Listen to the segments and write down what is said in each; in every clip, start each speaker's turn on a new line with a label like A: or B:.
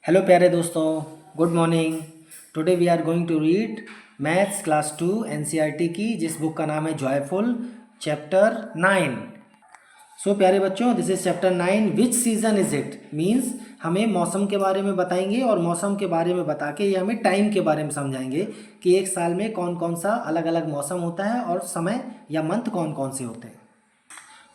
A: Hello प्यारे दोस्तों, good morning. Today we are going to read maths class 2 NCERT की, जिस बुक का नाम है जॉयफुल, चैप्टर 9। सो प्यारे बच्चों, this is chapter 9। Which season is it means हमें मौसम के बारे में बताएंगे और मौसम के बारे में बता के ये हमें टाइम के बारे में समझाएंगे कि एक साल में कौन कौन सा अलग अलग मौसम होता है और समय या मंथ कौन कौन से होते हैं।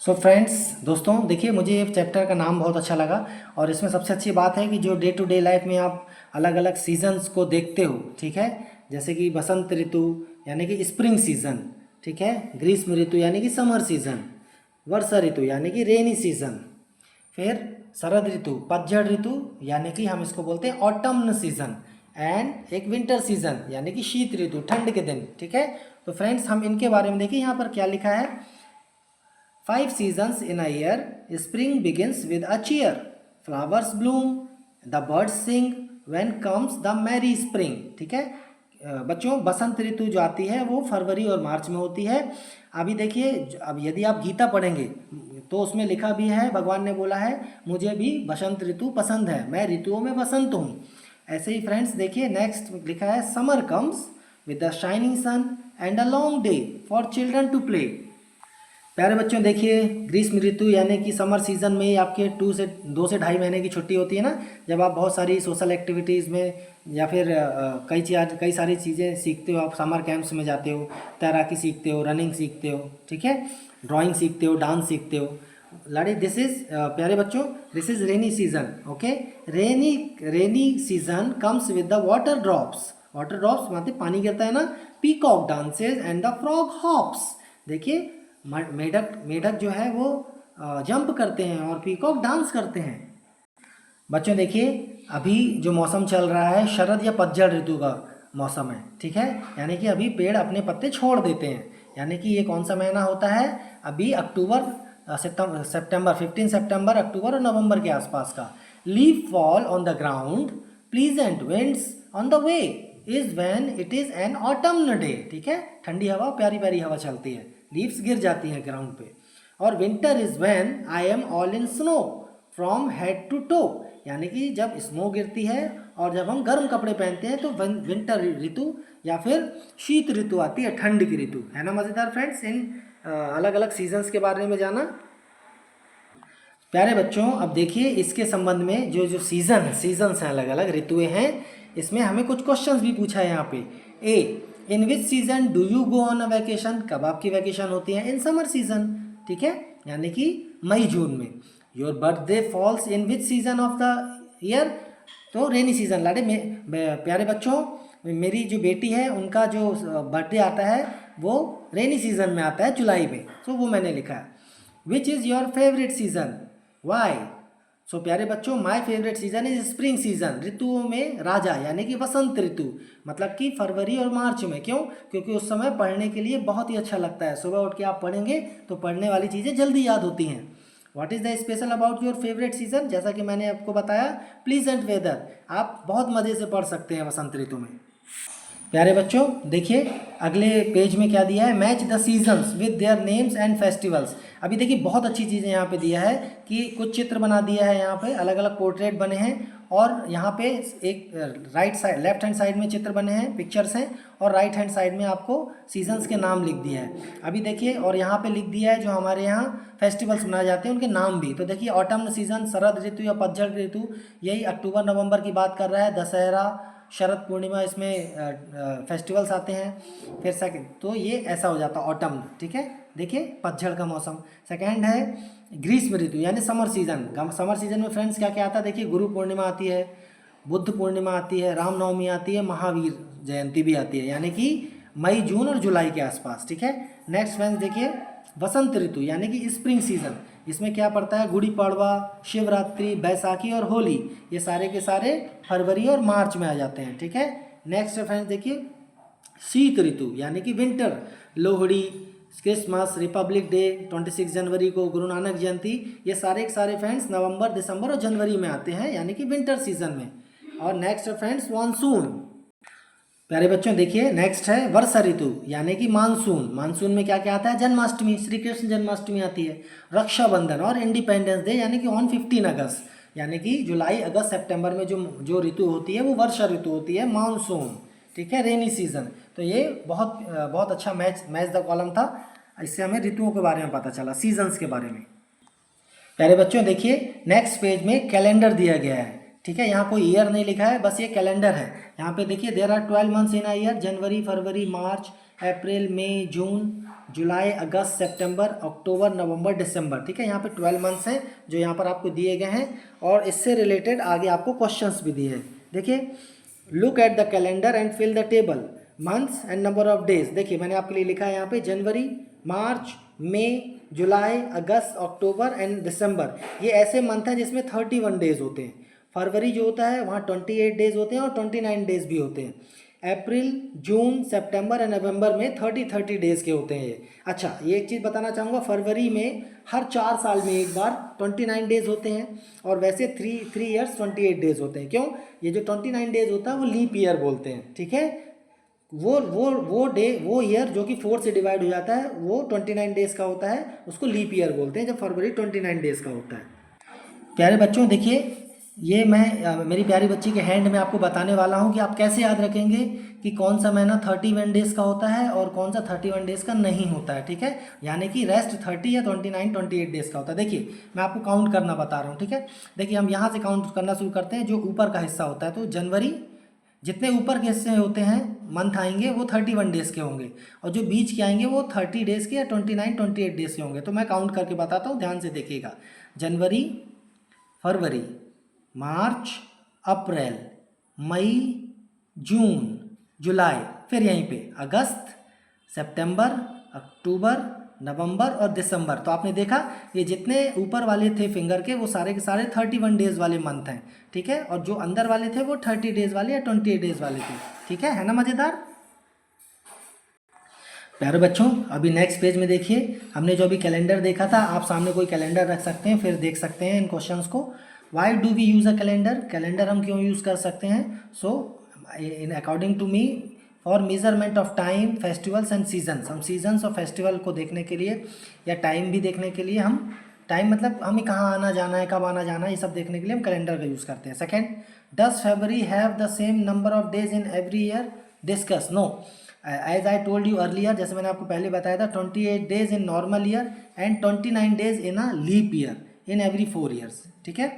A: सो फ्रेंड्स, दोस्तों देखिए, मुझे ये चैप्टर का नाम बहुत अच्छा लगा और इसमें सबसे अच्छी बात है कि जो डे टू डे लाइफ में आप अलग अलग सीजन्स को देखते हो, ठीक है, जैसे कि बसंत ऋतु यानी कि स्प्रिंग सीजन, ठीक है, ग्रीष्म ऋतु यानी कि समर सीजन, वर्षा ऋतु यानी कि रेनी सीजन, फिर शरद ऋतु पतझड़ ऋतु यानी कि हम इसको बोलते हैं ऑटम्न सीजन, एंड एक विंटर सीजन यानी कि शीत ऋतु, ठंड के दिन, ठीक है। तो फ्रेंड्स, हम इनके बारे में देखिए, यहाँ पर क्या लिखा है। 5 seasons in a year. Spring begins with a cheer. Flowers bloom. The birds sing. When comes the merry spring. ठीक है बच्चों, बसंत ऋतु जो आती है वो फरवरी और मार्च में होती है। अभी देखिए, अब यदि आप गीता पढ़ेंगे तो उसमें लिखा भी है, भगवान ने बोला है मुझे भी बसंत ऋतु पसंद है, मैं ऋतुओं में बसंत हूँ। ऐसे ही फ्रेंड्स देखिए, नेक्स्ट लिखा है summer comes with the shining sun and a long day for children to play. प्यारे बच्चों देखिए, ग्रीष्म ऋतु यानी कि समर सीजन में ही आपके 2 से 2.5 महीने की छुट्टी होती है ना, जब आप बहुत सारी सोशल एक्टिविटीज़ में या फिर कई सारी चीज़ें सीखते हो। आप समर कैंप्स में जाते हो, तैराकी सीखते हो, रनिंग सीखते हो, ठीक है, ड्राइंग सीखते हो, डांस सीखते हो। लाड़ी दिस इज प्यारे बच्चों, this is rainy season. Okay, rainy season comes with the water drops. Water drops मतलब पानी गिरता है ना। Peacock dances and the frog hops. देखिए, मेढक जो है वो जंप करते हैं और पीकॉक डांस करते हैं। बच्चों देखिए, अभी जो मौसम चल रहा है शरद या पतझड़ ऋतु का मौसम है, ठीक है, यानी कि अभी पेड़ अपने पत्ते छोड़ देते हैं। यानी कि ये कौन सा महीना होता है, अभी अक्टूबर सितंबर 15 सितंबर, अक्टूबर और नवंबर के आसपास का। Leaf fall on the ground, pleasant winds on the way is when it is an autumn day. ठीक है, ठंडी हवा, प्यारी प्यारी हवा चलती है, लीव्स गिर जाती हैं ग्राउंड पे। और winter is when I am all in snow from head to toe, यानी कि जब स्नो गिरती है और जब हम गर्म कपड़े पहनते हैं तो विंटर ऋतु या फिर शीत ऋतु आती है, ठंड की ऋतु, है ना। मज़ेदार फ्रेंड्स, इन अलग अलग सीजन्स के बारे में जाना। प्यारे बच्चों, अब देखिए इसके संबंध में जो जो सीजन्स हैं, अलग अलग ऋतुएं हैं, इसमें हमें कुछ क्वेश्चंस भी पूछा है यहाँ पे। A, in which season do you go on a vacation, कब आपकी वैकेशन होती है। इन समर सीजन, ठीक है, यानी कि मई जून में। Your birthday falls in which season of the year, तो रेनी सीजन। लाडे प्यारे बच्चों, मेरी जो बेटी है उनका जो बर्थडे आता है वो रेनी सीजन में आता है, जुलाई में, तो वो मैंने लिखा है। Which is your favourite season, why. So प्यारे बच्चों, my favourite season is spring season, ऋतुओं में राजा यानी कि वसंत ऋतु, मतलब कि फरवरी और मार्च में। क्यों? क्योंकि उस समय पढ़ने के लिए बहुत ही अच्छा लगता है। सुबह उठ के आप पढ़ेंगे तो पढ़ने वाली चीज़ें जल्दी याद होती हैं। What is the special about your favourite season, जैसा कि मैंने आपको बताया, प्लीजेंट वेदर, आप बहुत मज़े से पढ़ सकते हैं वसंत ऋतु में। प्यारे बच्चों देखिए, अगले पेज में क्या दिया है, match the seasons with their names and festivals. अभी देखिए, बहुत अच्छी चीज़ें यहाँ पे दिया है कि कुछ चित्र बना दिया है, यहाँ पे अलग अलग पोर्ट्रेट बने हैं और यहाँ पे एक right side, left hand side में चित्र बने हैं, पिक्चर्स हैं, और राइट हैंड साइड में आपको सीजन्स के नाम लिख दिया है। अभी देखिए, और यहाँ पे लिख दिया है जो हमारे यहाँ फेस्टिवल्स मनाए जाते हैं उनके नाम भी। तो देखिए, ऑटम सीजन, शरद ऋतु या पतझड़ ऋतु, यही अक्टूबर नवंबर की बात कर रहा है। दशहरा, शरद पूर्णिमा, इसमें फेस्टिवल्स आते हैं। फिर सेकंड, तो ये ऐसा हो जाता है ऑटम, ठीक है। देखिए, पतझड़ का मौसम। सेकंड है ग्रीष्म ऋतु यानी समर सीजन। समर सीजन में फ्रेंड्स क्या क्या आता है, देखिए, गुरु पूर्णिमा आती है, बुद्ध पूर्णिमा आती है, रामनवमी आती है, महावीर जयंती भी आती है, यानी कि मई, जून और जुलाई के आसपास, ठीक है। नेक्स्ट फ्रेंड्स देखिए, वसंत ऋतु यानी कि स्प्रिंग सीजन, इसमें क्या पड़ता है, गुड़ी पड़वा, शिवरात्रि, बैसाखी और होली, ये सारे के सारे फरवरी और मार्च में आ जाते हैं, ठीक है। नेक्स्ट फ्रेंड्स देखिए, शीत ऋतु यानी कि winter, Lohri, Christmas, Republic day, 26 जनवरी को गुरु नानक जयंती, ये सारे के सारे फ्रेंड्स नवंबर, दिसंबर और जनवरी में आते हैं, यानी कि विंटर सीजन में। और नेक्स्ट फ्रेंड्स मानसून। प्यारे बच्चों देखिए, नेक्स्ट है वर्षा ऋतु यानी कि मानसून। मानसून में क्या क्या आता है, जन्माष्टमी, श्री कृष्ण जन्माष्टमी आती है, रक्षाबंधन और इंडिपेंडेंस डे यानी कि ऑन 15 अगस्त, यानी कि जुलाई अगस्त सितंबर में जो ऋतु होती है वो वर्षा ऋतु होती है, मानसून, ठीक है, रेनी सीजन। तो ये बहुत अच्छा मैच द कॉलम था। इससे हमें ऋतुओं के बारे में पता चला, सीजन्स के बारे में। प्यारे बच्चों देखिए नेक्स्ट पेज में कैलेंडर दिया गया है, ठीक है। यहाँ कोई ईयर नहीं लिखा है, बस ये कैलेंडर है। यहाँ पे देखिए there are 12 months in a year, January, February, March, April, May, June, July, August, September, October, November, December, ठीक है। यहाँ पे 12 मंथ्स हैं जो यहाँ पर आपको दिए गए हैं, और इससे रिलेटेड आगे आपको क्वेश्चंस भी दिए हैं। देखिए look at the calendar and fill the table, months and number of days. देखिए मैंने आपके लिए लिखा है यहाँ पे जनवरी, मार्च, मई, जुलाई, अगस्त, अक्टूबर एंड दिसंबर। ये ऐसे मंथ हैं जिसमें 31 डेज होते हैं। फरवरी जो होता है वहाँ 28 डेज होते हैं और 29 डेज भी होते हैं। अप्रैल, जून, सितंबर एंड नवंबर में 30 डेज के होते हैं ये। अच्छा ये एक चीज़ बताना चाहूँगा, फरवरी में हर 4 साल में एक बार 29 डेज होते हैं, और वैसे 3 ईयर्स 28 डेज होते हैं। क्यों? ये जो 29 डेज होता है वो लीप ईयर बोलते हैं, ठीक है। वो ईयर जो कि 4 से डिवाइड हो जाता है वो 29 डेज का होता है, उसको लीप ईयर बोलते हैं, जब फरवरी 29 डेज का होता है। प्यारे बच्चों देखिए ये मैं मेरी प्यारी बच्ची के हैंड में आपको बताने वाला हूँ कि आप कैसे याद रखेंगे कि कौन सा महीना 31 डेज का होता है और कौन सा 31 डेज का नहीं होता है, ठीक है। यानी कि रेस्ट 30 या 28 डेज का होता है। देखिए मैं आपको काउंट करना बता रहा हूँ, ठीक है। देखिए हम यहाँ से काउंट करना शुरू करते हैं, जो ऊपर का हिस्सा होता है। तो जनवरी, जितने ऊपर के हिस्से होते हैं मंथ आएंगे वो 31 डेज़ के होंगे, और जो बीच के आएंगे वो 30 डेज़ के या 28 डेज़ के होंगे। तो मैं काउंट करके बताता हूँ, ध्यान से देखिएगा। जनवरी, February, March, April, May, June, जुलाई, फिर यहीं पे अगस्त, सितंबर, अक्टूबर, नवंबर और दिसंबर। तो आपने देखा ये जितने ऊपर वाले थे फिंगर के वो सारे के सारे 31 डेज वाले मंथ हैं, ठीक है। और जो अंदर वाले थे वो 30 डेज वाले या 28 डेज वाले थे, ठीक है ना। मज़ेदार। प्यारे बच्चों अभी नेक्स्ट पेज में देखिए, हमने जो अभी कैलेंडर देखा था, आप सामने कोई कैलेंडर रख सकते हैं, फिर देख सकते हैं इन क्वेश्चंस को। Why do we use a calendar? Calendar हम क्यों यूज़ कर सकते हैं? So in according to me, for measurement of time, festivals and seasons. हम सीजन्स और फेस्टिवल को देखने के लिए या टाइम भी देखने के लिए, हम टाइम मतलब हमें कहाँ आना जाना है, कब आना जाना है, ये सब देखने के लिए हम कैलेंडर का यूज़ करते हैं। Second, does February have the same number of days in every year? Discuss. No, as I told you earlier, जैसे मैंने आपको पहले बताया था, 28 days in normal year and 29 days in a leap year in every 4 years, ठीक है।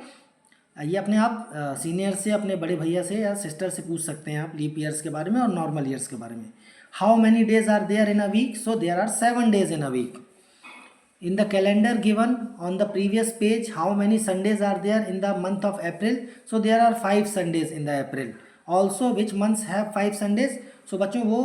A: ये अपने आप सीनियर से, अपने बड़े भैया से या सिस्टर से पूछ सकते हैं आप लीप ईयर्स के बारे में और नॉर्मल ईयर्स के बारे में। How many days are there in a week? So there are 7 days in a week. In the calendar given on the previous page, how many Sundays are there in the month of April? So there are 5 Sundays in the April. Also, which months have 5 Sundays? So बच्चों वो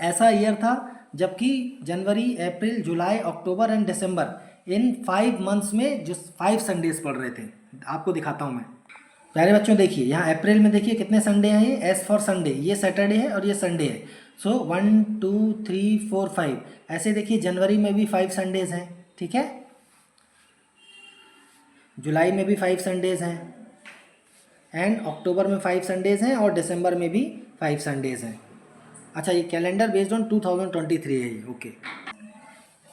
A: ऐसा year था जबकि जनवरी, अप्रैल, जुलाई, October and December, in 5 months में जो 5 Sundays पड़ रहे थे। आपको दिखाता हूँ मैं। प्यारे बच्चों देखिए यहाँ अप्रैल में देखिए कितने संडे हैं। ये एस फॉर संडे, ये सैटरडे है और ये संडे है। सो 1 2 3 4 5। ऐसे देखिए जनवरी में भी 5 संडेज हैं, ठीक है। जुलाई में भी 5 संडेज हैं, एंड अक्टूबर में 5 संडेज हैं, और दिसंबर में भी 5 संडेज हैं। अच्छा ये कैलेंडर बेस्ड ऑन 2023 है ये, ओके।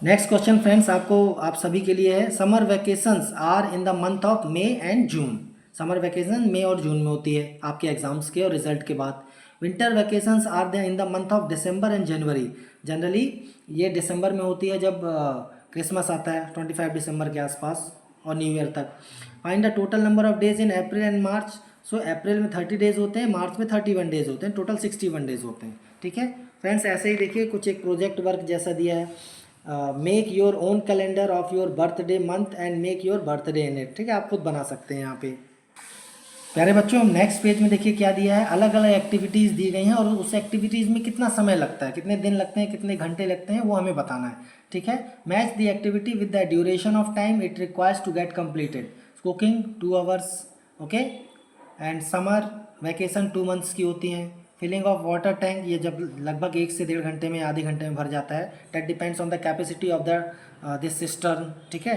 A: नेक्स्ट क्वेश्चन फ्रेंड्स आप सभी के लिए है। Summer vacations are in the month of May and June. Summer vacation मई और जून में होती है आपके एग्जाम्स के और रिजल्ट के बाद। Winter vacations are there in the month of December and January. Generally ये दिसंबर में होती है जब क्रिसमस आता है 25 दिसंबर के आसपास और न्यू ईयर तक। Find the total number of days in April and March. So अप्रैल में 30 डेज होते हैं, मार्च में 31 डेज होते हैं, टोटल 61 डेज होते हैं, ठीक है। फ्रेंड्स ऐसे ही देखिए कुछ एक प्रोजेक्ट वर्क जैसा दिया है। Make your own calendar of your birthday month and make your birthday in it, ठीक है। आप खुद बना सकते हैं यहाँ पे। प्यारे बच्चों नेक्स्ट पेज में देखिए क्या दिया है। अलग अलग एक्टिविटीज़ दी गई हैं और उस एक्टिविटीज़ में कितना समय लगता है, कितने दिन लगते हैं, कितने घंटे लगते हैं, वो हमें बताना है, ठीक है। Match the activity with the duration of time it requires to get completed. Cooking 2 hours, okay. And summer vacation 2 months की होती हैं। फिलिंग ऑफ वाटर टैंक ये जब लगभग 1 से 1.5 घंटे में, आधे घंटे में भर जाता है। That depends on the capacity of the this cistern, ठीक है।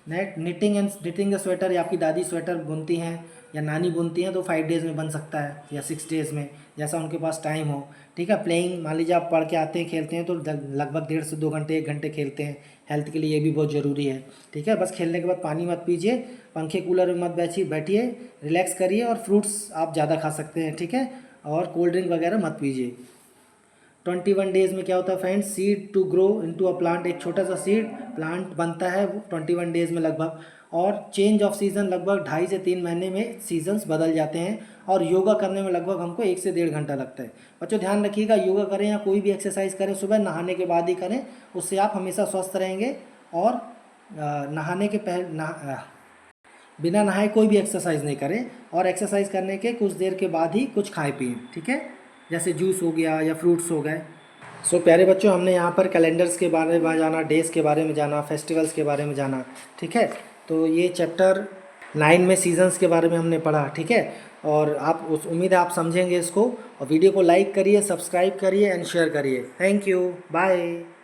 A: Net knitting and knitting the sweater, या आपकी दादी स्वेटर बुनती हैं या नानी बुनती हैं तो 5 डेज़ में बन सकता है या 6 डेज़ में, जैसा उनके पास टाइम हो। ठीक है, प्लेइंग, मान लीजिए आप पढ़ के आते हैं, खेलते हैं तो लगभग 1.5 से 2 घंटे 1 घंटे खेलते हैं, हेल्थ के लिए ये भी बहुत ज़रूरी है। ठीक है, बस खेलने के बाद पानी मत पीजिए, पंखे कूलर में मत बैठिए, रिलैक्स करिए और फ्रूट्स आप ज़्यादा खा सकते हैं। ठीक है, और कोल्ड ड्रिंक वगैरह मत पीजिए। 21 डेज़ में क्या होता है friends, seed to grow into a plant, एक छोटा सा सीड प्लांट बनता है 21 डेज़ में लगभग। और चेंज ऑफ सीज़न, लगभग 2.5 से 3 महीने में सीजन्स बदल जाते हैं। और योगा करने में लगभग हमको 1 से 1.5 घंटा लगता है। बच्चों ध्यान रखिएगा, योगा करें या कोई भी एक्सरसाइज करें सुबह नहाने के बाद ही करें, उससे आप हमेशा स्वस्थ रहेंगे। और नहाने के बिना नहाए कोई भी एक्सरसाइज नहीं करें, और एक्सरसाइज करने के कुछ देर के बाद ही कुछ खाएं पिएँ। ठीक है, जैसे जूस हो गया या फ्रूट्स हो गए। सो प्यारे बच्चों, हमने यहाँ पर कैलेंडर्स के बारे में जाना, डेज़ के बारे में जाना, फेस्टिवल्स के बारे में जाना। ठीक है, तो ये चैप्टर 9 में सीजन्स के बारे में हमने पढ़ा। ठीक है, और आप उम्मीद है आप समझेंगे इसको। और वीडियो को लाइक करिए, सब्सक्राइब करिए एंड शेयर करिए। Thank you, bye.